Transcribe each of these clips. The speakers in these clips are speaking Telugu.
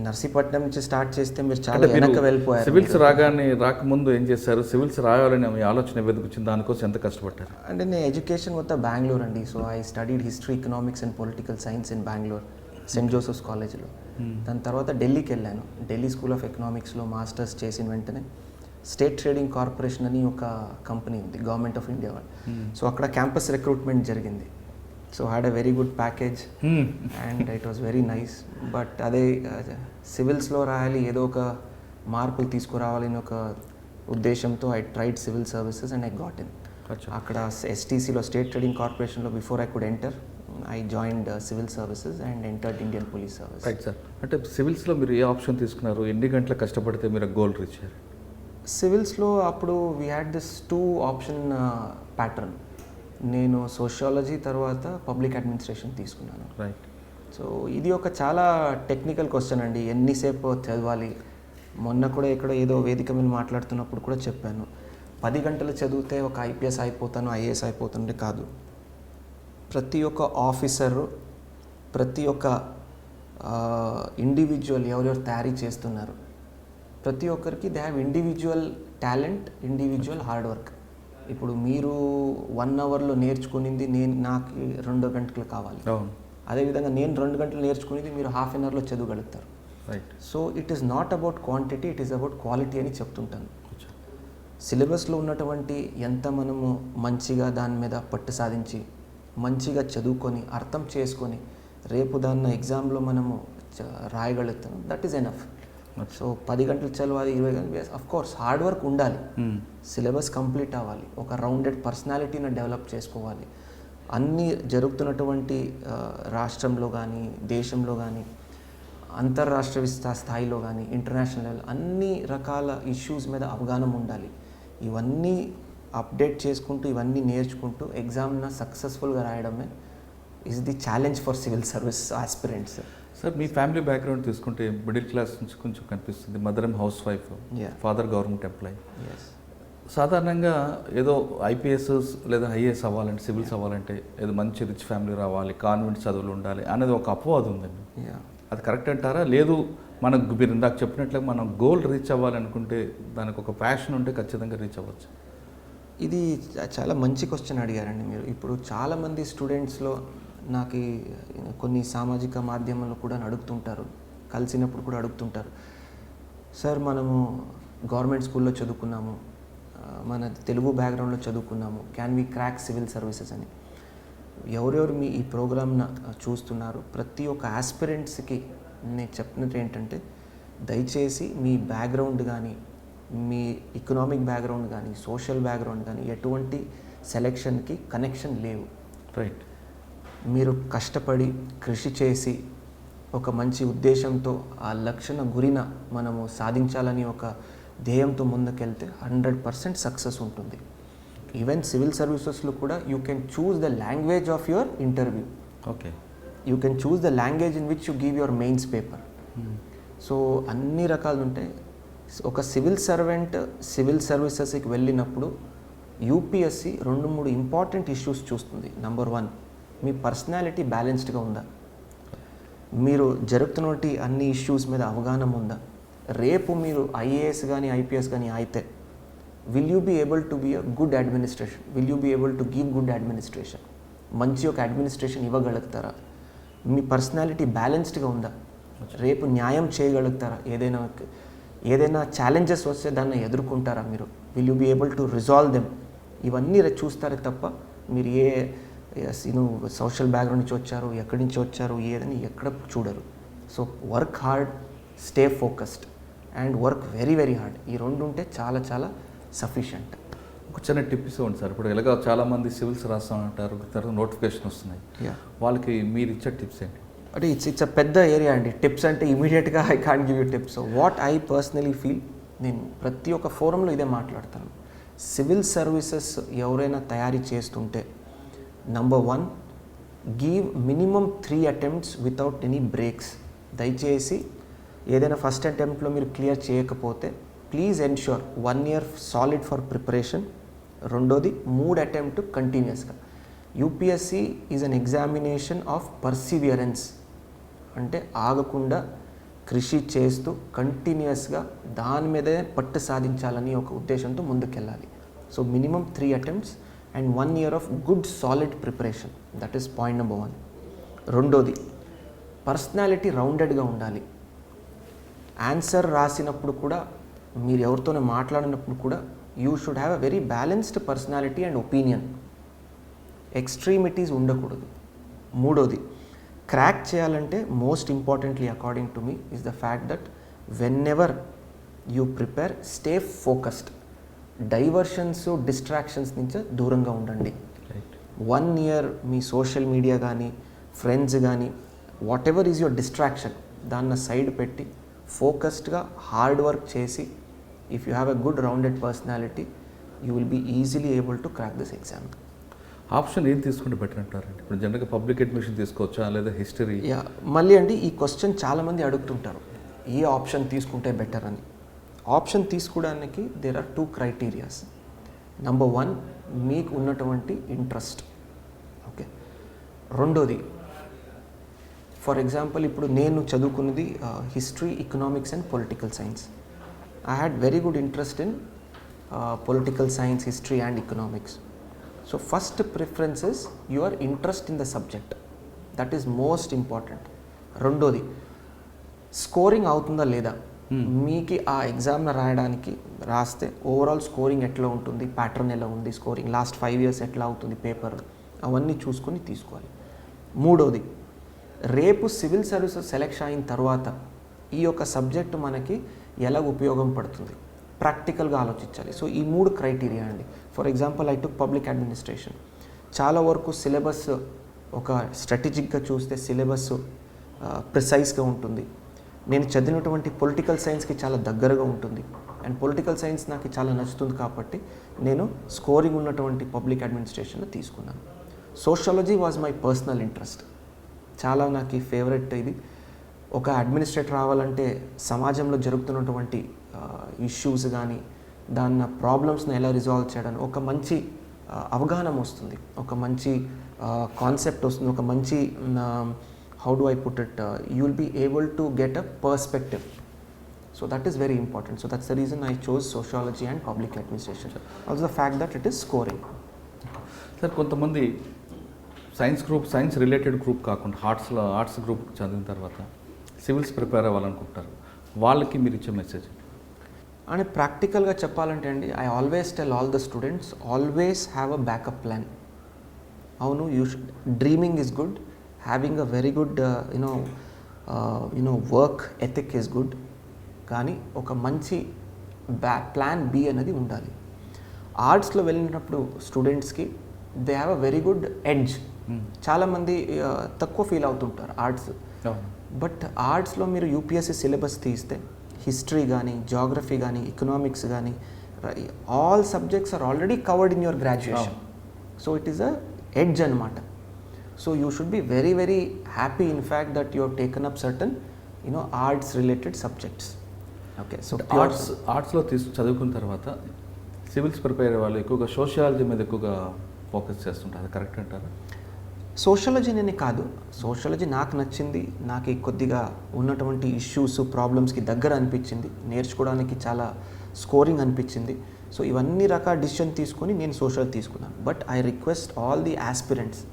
నర్సీపట్నం నుంచి స్టార్ట్ చేస్తే మీరు చాలా అంటే మీరు వెనక్కి వెళ్ళిపోయారు. సివిల్స్ రాకముందు ఏం చేశారు? సివిల్స్ రాయాలని మీ ఆలోచన ఎందుకు వచ్చింది? దానికోసం ఎంత కష్టపడ్డారు? అంటే నేను ఎడ్యుకేషన్ మొత్తం బెంగళూరు అండి. So I studied history, economics and political science in Bengaluru, Saint Joseph's కాలేజ్లో. దాని తర్వాత ఢిల్లీకి వెళ్ళాను. ఢిల్లీ స్కూల్ ఆఫ్ ఎకనామిక్స్లో మాస్టర్స్ చేసిన వెంటనే స్టేట్ ట్రేడింగ్ కార్పొరేషన్ అని ఒక కంపెనీ ఉంది, గవర్నమెంట్ ఆఫ్ ఇండియా వాళ్ళు. సో అక్కడ క్యాంపస్ రిక్రూట్మెంట్ జరిగింది. So had a very good package and it was very nice. But అదే సివిల్స్లో రాయాలి, ఏదో ఒక మార్పులు తీసుకురావాలని ఒక ఉద్దేశంతో I tried civil services and I got in. అక్కడ ఎస్టీసీలో, స్టేట్ ట్రేడింగ్ కార్పొరేషన్లో before I could enter, I joined civil services and entered Indian police service. Right sir. అంటే సివిల్స్లో మీరు ఏ ఆప్షన్ తీసుకున్నారు? ఎన్ని గంటలు కష్టపడితే మీరు గోల్ రీచ్ అయ్యారు? సివిల్స్లో అప్పుడు we had this 2 option pattern. నేను సోషియాలజీ తర్వాత పబ్లిక్ అడ్మినిస్ట్రేషన్ తీసుకున్నాను. రైట్. సో ఇది ఒక చాలా టెక్నికల్ క్వశ్చన్ అండి. ఎన్నిసేపు చదవాలి? మొన్న కూడా ఎక్కడో ఏదో వేదిక మీద మాట్లాడుతున్నప్పుడు కూడా చెప్పాను, 10 గంటలు చదివితే ఒక ఐపీఎస్ అయిపోతాను, ఐఏఎస్ అయిపోతుంటే కాదు. ప్రతి ఒక్క ఆఫీసరు, ప్రతి ఒక్క ఇండివిజువల్ ఎవరెవరు తయారీ చేస్తున్నారు, ప్రతి ఒక్కరికి they have individual talent, individual hard work. ఇప్పుడు మీరు 1 అవర్లో నేర్చుకునింది నాకు 2 గంటలు కావాలి. అదేవిధంగా నేను 2 గంటలు నేర్చుకునేది మీరు హాఫ్ అన్ అవర్లో చదవగలుగుతారు. Right. So it is not about quantity, it is about quality అని చెప్తుంటాను. సిలబస్లో ఉన్నటువంటి ఎంత మనము మంచిగా దాని మీద పట్టు సాధించి మంచిగా చదువుకొని అర్థం చేసుకొని రేపు దాన్ని ఎగ్జామ్లో మనము రాయగలుగుతాం, దట్ ఈస్ ఎనఫ్. సో 10 గంటలు చదవాలి, 20 గంటలు, అఫ్ కోర్స్ హార్డ్ వర్క్ ఉండాలి, సిలబస్ కంప్లీట్ అవ్వాలి, ఒక రౌండెడ్ పర్సనాలిటీని డెవలప్ చేసుకోవాలి. అన్నీ జరుగుతున్నటువంటి రాష్ట్రంలో కానీ దేశంలో కానీ అంతర్రాష్ట్ర స్థాయిలో కానీ ఇంటర్నేషనల్ లెవెల్ అన్ని రకాల ఇష్యూస్ మీద అవగాహన ఉండాలి. ఇవన్నీ అప్డేట్ చేసుకుంటూ ఇవన్నీ నేర్చుకుంటూ ఎగ్జామ్ను సక్సెస్ఫుల్గా రాయడమే is the challenge for civil service aspirants. Sir, మీ ఫ్యామిలీ బ్యాక్గ్రౌండ్ తీసుకుంటే మిడిల్ క్లాస్ నుంచి కొంచెం కనిపిస్తుంది. Mother house wife, father government employee. సాధారణంగా ఏదో ఐపీఎస్ లేదా ఐఏఎస్ అవ్వాలంటే, సివిల్స్ అవ్వాలంటే ఏదో మంచి రిచ్ ఫ్యామిలీ రావాలి, కాన్వెంట్ చదువులు ఉండాలి అనేది ఒక అపవాదం ఉందండి. అది కరెక్ట్ అంటారా? లేదు, మనకు మీరు ఇందాక చెప్పినట్లుగా మనం గోల్ రీచ్ అవ్వాలనుకుంటే దానికి ఒక ప్యాషన్ ఉంటే ఖచ్చితంగా రీచ్ అవ్వచ్చు. ఇది చాలా మంచి క్వశ్చన్ అడిగారండి మీరు. ఇప్పుడు చాలామంది స్టూడెంట్స్లో నాకు కొన్ని సామాజిక మాధ్యమాల్లో కూడా అడుగుతుంటారు, కలిసినప్పుడు కూడా అడుగుతుంటారు, సార్ మనము గవర్నమెంట్ స్కూల్లో చదువుకున్నాము, మన తెలుగు బ్యాక్గ్రౌండ్లో చదువుకున్నాము, can we crack civil services అని. ఎవరెవరు మీ ఈ ప్రోగ్రామ్ను చూస్తున్నారు, ప్రతి ఒక్క ఆస్పిరెంట్స్కి నేను చెప్పినట్టు ఏంటంటే, దయచేసి మీ బ్యాక్గ్రౌండ్ కానీ, మీ ఎకనామిక్ బ్యాక్గ్రౌండ్ కానీ, సోషల్ బ్యాక్గ్రౌండ్ కానీ ఎటువంటి సెలెక్షన్కి కనెక్షన్ లేవు. రైట్. మీరు కష్టపడి కృషి చేసి ఒక మంచి ఉద్దేశంతో ఆ లక్ష్య గురిన మనము సాధించాలని ఒక ధ్యేయంతో ముందుకెళ్తే 100% సక్సెస్ ఉంటుంది. ఈవెన్ సివిల్ సర్వీసెస్లో కూడా you can choose the language of your interview. Okay. You can choose the language in which you give your mains paper. So అన్ని రకాలు ఉంటాయి. ఒక సివిల్ సర్వెంట్ సివిల్ సర్వీసెస్కి వెళ్ళినప్పుడు యూపీఎస్సి 2-3 ఇంపార్టెంట్ ఇష్యూస్ చూస్తుంది. నెంబర్ 1, మీ పర్సనాలిటీ బ్యాలెన్స్డ్గా ఉందా, మీరు జరుగుతున్నటువంటి అన్ని ఇష్యూస్ మీద అవగాహన ఉందా, రేపు మీరు ఐఏఎస్ కానీ ఐపీఎస్ కానీ అయితే will you be able to be a good administration, will you be able to give good administration, మంచి ఒక అడ్మినిస్ట్రేషన్ ఇవ్వగలుగుతారా, మీ పర్సనాలిటీ బ్యాలెన్స్డ్గా ఉందా, రేపు న్యాయం చేయగలుగుతారా, ఏదైనా ఛాలెంజెస్ వస్తే దాన్ని ఎదుర్కొంటారా మీరు, will you be able to resolve them. ఇవన్నీ చూస్తారే తప్ప మీరు సోషల్ బ్యాక్గ్రౌండ్ నుంచి వచ్చారు, ఎక్కడి నుంచి వచ్చారు, ఏదని ఎక్కడ చూడరు. So work hard, stay focused and work very very hard. ఈ 2 ఉంటే చాలా చాలా సఫిషియంట్. ఒక చిన్న టిప్ ఇవ్వండి సార్. ఇప్పుడు ఎలాగో చాలామంది సివిల్స్ రాస్తామంటారు, తర్వాత నోటిఫికేషన్ వస్తున్నాయి, వాళ్ళకి మీరు ఇచ్చే టిప్స్ ఏంటి? అంటే ఇట్స్ అ పెద్ద ఏరియా అండి. టిప్స్ అంటే ఇమీడియట్గా I can't give you tips. So what I personally feel, నేను ప్రతి ఒక్క ఫోరంలో ఇదే మాట్లాడతాను. సివిల్ సర్వీసెస్ ఎవరైనా తయారీ చేస్తుంటే number 1, give minimum 3 attempts without any breaks. దయచేసి ఏదైనా ఫస్ట్ అటెంప్ట్లో మీరు క్లియర్ చేయకపోతే please ensure 1 year solid for preparation. రెండోది 3 attempts కంటిన్యూస్గా. UPSC is an examination of perseverance, అంటే ఆగకుండా కృషి చేస్తూ కంటిన్యూస్గా దాని మీదే పట్టు సాధించాలని ఒక ఉద్దేశంతో ముందుకెళ్ళాలి. So minimum 3 attempts and 1 year of good solid preparation. That is point number 1. రెండోది, పర్సనాలిటీ రౌండెడ్గా ఉండాలి. ఆన్సర్ రాసినప్పుడు కూడా, మీరు ఎవరితోనే మాట్లాడినప్పుడు కూడా, you should have a very balanced personality and opinion. Extremities ఉండకూడదు. మూడోది, క్రాక్ చేయాలంటే most importantly according to me is the fact that whenever you prepare, stay focused. Diversions, distractions నుంచి దూరంగా ఉండండి. 1 year మీ సోషల్ మీడియా కానీ, ఫ్రెండ్స్ కానీ, whatever is your distraction, దాన్ని సైడ్ పెట్టి ఫోకస్డ్గా హార్డ్ వర్క్ చేసి, if you have a good rounded personality, you will be easily able to crack this exam. Option ఏం తీసుకుంటే బెటర్ అంటారండి? ఇప్పుడు జనరల్గా పబ్లిక్ అడ్మిషన్ తీసుకోవచ్చా, లేదా హిస్టరీ? మళ్ళీ అండి, ఈ క్వశ్చన్ చాలామంది అడుగుతుంటారు, ఏ ఆప్షన్ తీసుకుంటే బెటర్ అని. ఆప్షన్ తీసుకోవడానికి దేర్ ఆర్ 2 criteria. నంబర్ 1, మీకు ఉన్నటువంటి ఇంట్రెస్ట్. ఓకే. రెండోది, ఫర్ ఎగ్జాంపుల్ ఇప్పుడు నేను చదువుకున్నది history, economics and political science. I had very good interest in political science, history and economics. So first preference is your interest in the subject. That is most important. రెండోది, స్కోరింగ్ అవుతుందా లేదా. మీకు ఆ ఎగ్జామ్ను రాస్తే ఓవరాల్ స్కోరింగ్ ఎట్లా ఉంటుంది, ప్యాటర్న్ ఎలా ఉంది, స్కోరింగ్ లాస్ట్ 5 years ఎట్లా అవుతుంది పేపర్, అవన్నీ చూసుకొని తీసుకోవాలి. మూడోది, రేపు సివిల్ సర్వీసెస్ సెలెక్షన్ అయిన తర్వాత ఈ యొక్క సబ్జెక్ట్ మనకి ఎలా ఉపయోగం పడుతుంది, ప్రాక్టికల్గా ఆలోచించాలి. సో ఈ 3 criteria అండి. For example, I took public administration. చాలా వరకు సిలబస్ ఒక స్ట్రాటజిక్గా చూస్తే సిలబస్ ప్రిసైజ్గా ఉంటుంది. నేను చదివినటువంటి పొలిటికల్ సైన్స్కి చాలా దగ్గరగా ఉంటుంది, అండ్ పొలిటికల్ సైన్స్ నాకు చాలా నచ్చుతుంది కాబట్టి నేను స్కోరింగ్ ఉన్నటువంటి పబ్లిక్ అడ్మినిస్ట్రేషన్లో తీసుకున్నాను. Sociology was my personal interest. చాలా నాకు ఫేవరెట్ ఇది. ఒక అడ్మినిస్ట్రేటర్ రావాలంటే సమాజంలో జరుగుతున్నటువంటి ఇష్యూస్ కానీ, దాని ప్రాబ్లమ్స్ని ఎలా రిజాల్వ్ చేయడం, ఒక మంచి అవగాహన వస్తుంది, ఒక మంచి కాన్సెప్ట్ వస్తుంది, ఒక మంచి how do I put it, you will be able to get a perspective. So that is very important. So that's the reason I chose sociology and public administration. Also the fact that it is scoring. Sir, కొంతమంది సైన్స్ రిలేటెడ్ గ్రూప్ కాకుండా ఆర్ట్స్ గ్రూప్ చదివిన తర్వాత సివిల్స్ ప్రిపేర్ అవ్వాలనుకుంటారు, వాళ్ళకి మీరు ఇచ్చే మెసేజ్? అండ్ ప్రాక్టికల్గా చెప్పాలంటే అండి, I always tell all the students, always have a backup plan. అవును, dreaming is good, having a very good work ethic is good, కానీ ఒక మంచి ప్లాన్ బి అనేది ఉండాలి. ఆర్ట్స్లో వెళ్ళినప్పుడు స్టూడెంట్స్కి they have a very good edge. చాలామంది తక్కువ ఫీల్ అవుతుంటారు ఆర్ట్స్. బట్ ఆర్ట్స్లో మీరు యూపీఎస్సీ సిలబస్ తీస్తే హిస్టరీ కానీ, జాగ్రఫీ కానీ, ఎకనామిక్స్ కానీ, all subjects are already covered in your graduation. So it is a edge అనమాట. So you should be very, very happy in fact that you have taken up certain, arts related subjects. Okay, so ఆర్ట్స్లో చదువుకున్న తర్వాత సివిల్స్ ప్రిపేర్ అయ్యే వాళ్ళు ఎక్కువగా సోషియాలజీ మీద ఎక్కువగా ఫోకస్ చేస్తుంటారు, అది కరెక్ట్ అంటారా? సోషాలజీ నేను కాదు, సోషాలజీ నాకు నచ్చింది, నాకు కొద్దిగా ఉన్నటువంటి ఇష్యూస్, ప్రాబ్లమ్స్కి దగ్గర అనిపించింది, నేర్చుకోవడానికి చాలా స్కోరింగ్ అనిపించింది. సో ఇవన్నీ రకాల డిసిషన్ తీసుకొని నేను సోషల్ తీసుకున్నాను. But I request all the aspirants,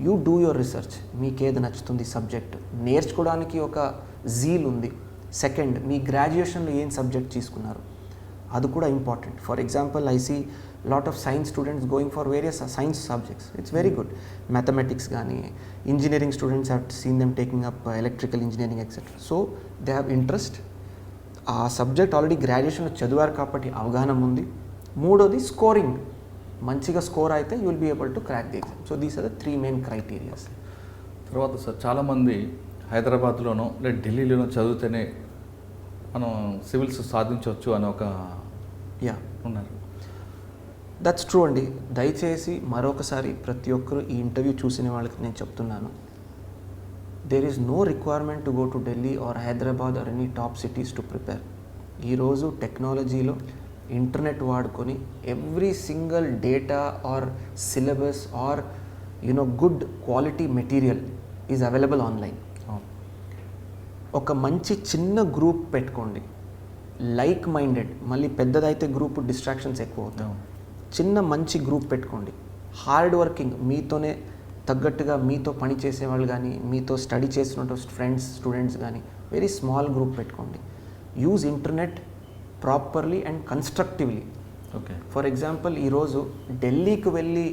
you do your research. మీకు ఏది నచ్చుతుంది సబ్జెక్ట్, నేర్చుకోవడానికి ఒక జీల్ ఉంది. సెకండ్, మీ గ్రాడ్యుయేషన్లో ఏం సబ్జెక్ట్ తీసుకున్నారు అది కూడా important. For example, I see lot of science students going for various science subjects. It's very good. Mathematics కానీ, engineering students have seen them taking up electrical engineering etcetera. So they have interest. ఆ సబ్జెక్ట్ ఆల్రెడీ గ్రాడ్యుయేషన్లో చదివారు కాబట్టి అవగాహన ఉంది. మూడోది, స్కోరింగ్. మంచిగా స్కోర్ అయితే you will be able to crack the exam. So these are the 3 main criteria. తర్వాత సార్, చాలామంది హైదరాబాద్లోనో లేదా ఢిల్లీలోనో చదివితేనే మనం సివిల్స్ సాధించవచ్చు అని ఒక ఉన్నారు. దట్స్ ట్రూ అండి. దయచేసి మరొకసారి ప్రతి ఒక్కరు ఈ ఇంటర్వ్యూ చూసిన వాళ్ళకి నేను చెప్తున్నాను, there is no requirement to go to Delhi or Hyderabad or any top cities to prepare. ఈరోజు టెక్నాలజీలో ఇంటర్నెట్ వాడుకొని every single data or syllabus or good quality material is available online. ఒక మంచి చిన్న గ్రూప్ పెట్టుకోండి, లైక్ మైండెడ్. మళ్ళీ పెద్దదైతే గ్రూప్ డిస్ట్రాక్షన్స్ ఎక్కువ అవుతాయి. చిన్న మంచి గ్రూప్ పెట్టుకోండి, హార్డ్ వర్కింగ్, మీతోనే తగ్గట్టుగా మీతో పని చేసేవాళ్ళు కానీ, మీతో స్టడీ చేస్తున్నట్టు ఫ్రెండ్స్ స్టూడెంట్స్ కానీ, వెరీ స్మాల్ గ్రూప్ పెట్టుకోండి. Use internet properly and constructively. Okay, for example ఈరోజు ఢిల్లీకి వెళ్ళి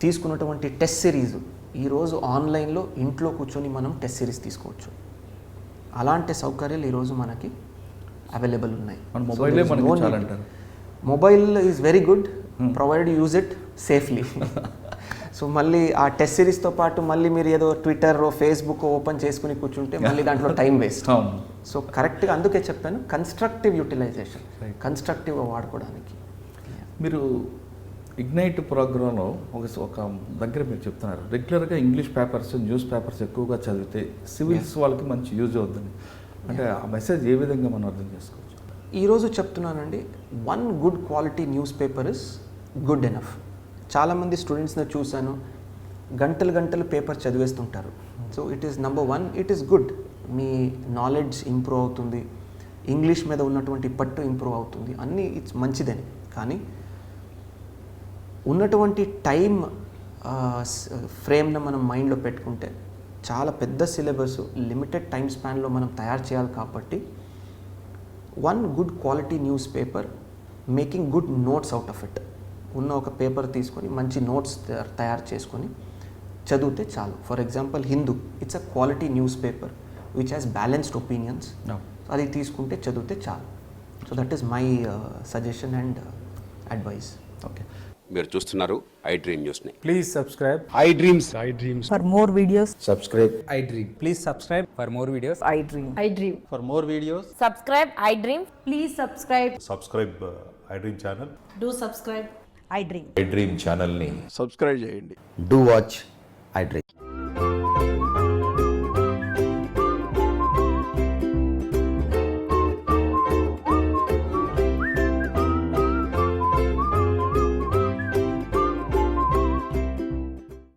తీసుకున్నటువంటి టెస్ట్ సిరీస్ ఈరోజు ఆన్లైన్లో ఇంట్లో కూర్చొని మనం టెస్ట్ సిరీస్ తీసుకోవచ్చు. అలాంటి సౌకర్యాలు ఈరోజు మనకి అవైలబుల్ ఉన్నాయి. మన మొబైలే మనకి చాలంటారు. Mobile is very good provide use it safely. So మళ్ళీ ఆ టెస్ట్ సిరీస్తో పాటు మళ్ళీ మీరు ఏదో ట్విట్టర్ ఫేస్బుక్ ఓపెన్ చేసుకుని కూర్చుంటే మళ్ళీ దాంట్లో టైం వేస్ట్. సో కరెక్ట్గా అందుకే చెప్పాను, కన్స్ట్రక్టివ్ యూటిలైజేషన్, కన్స్ట్రక్టివ్గా వాడుకోవడానికి. మీరు ఇగ్నైట్ ప్రోగ్రాంలో ఒక దగ్గర మీరు చెప్తున్నారు, రెగ్యులర్గా ఇంగ్లీష్ పేపర్స్ న్యూస్ పేపర్స్ ఎక్కువగా చదివితే సివిల్స్ వాళ్ళకి మంచి యూజ్ అవుతుంది అంటే ఆ మెసేజ్ ఏ విధంగా మనం అర్థం చేసుకోవచ్చు? ఈరోజు చెప్తున్నానండి, one good quality newspaper is good enough. చాలామంది స్టూడెంట్స్ని చూశాను, గంటలు గంటలు పేపర్ చదివేస్తుంటారు. So it is number one, it is good, మీ నాలెడ్జ్ ఇంప్రూవ్ అవుతుంది, ఇంగ్లీష్ మీద ఉన్నటువంటి పట్టు ఇంప్రూవ్ అవుతుంది, అన్నీ ఇట్స్ మంచిదని. కానీ ఉన్నటువంటి టైం ఫ్రేమ్ను మనం మైండ్లో పెట్టుకుంటే చాలా పెద్ద సిలబస్ లిమిటెడ్ టైం స్పాన్లో మనం తయారు చేయాలి. కాబట్టి one good quality news paper, making good notes out of it. ఉన్న ఒక పేపర్ తీసుకొని మంచి నోట్స్ తయారు చేసుకొని చదివితే చాలు. For example Hindu, it's a quality news paper which has balanced opinions. అది తీసుకుంటే చదివితే చాలు. So that is my suggestion and advice. Okay, మీరు చూస్తున్నారు ఐ డ్రీమ్ న్యూస్ని. Please subscribe I dreams For more videos, subscribe I Dream. Please subscribe for more videos. I dream. I dream. For more videos, Subscribe, I dream. Please subscribe. Subscribe I dream channel. Do subscribe. I dream. I dream ఛానల్ని సబ్స్క్రైబ్ చేయండి. Do watch I dream.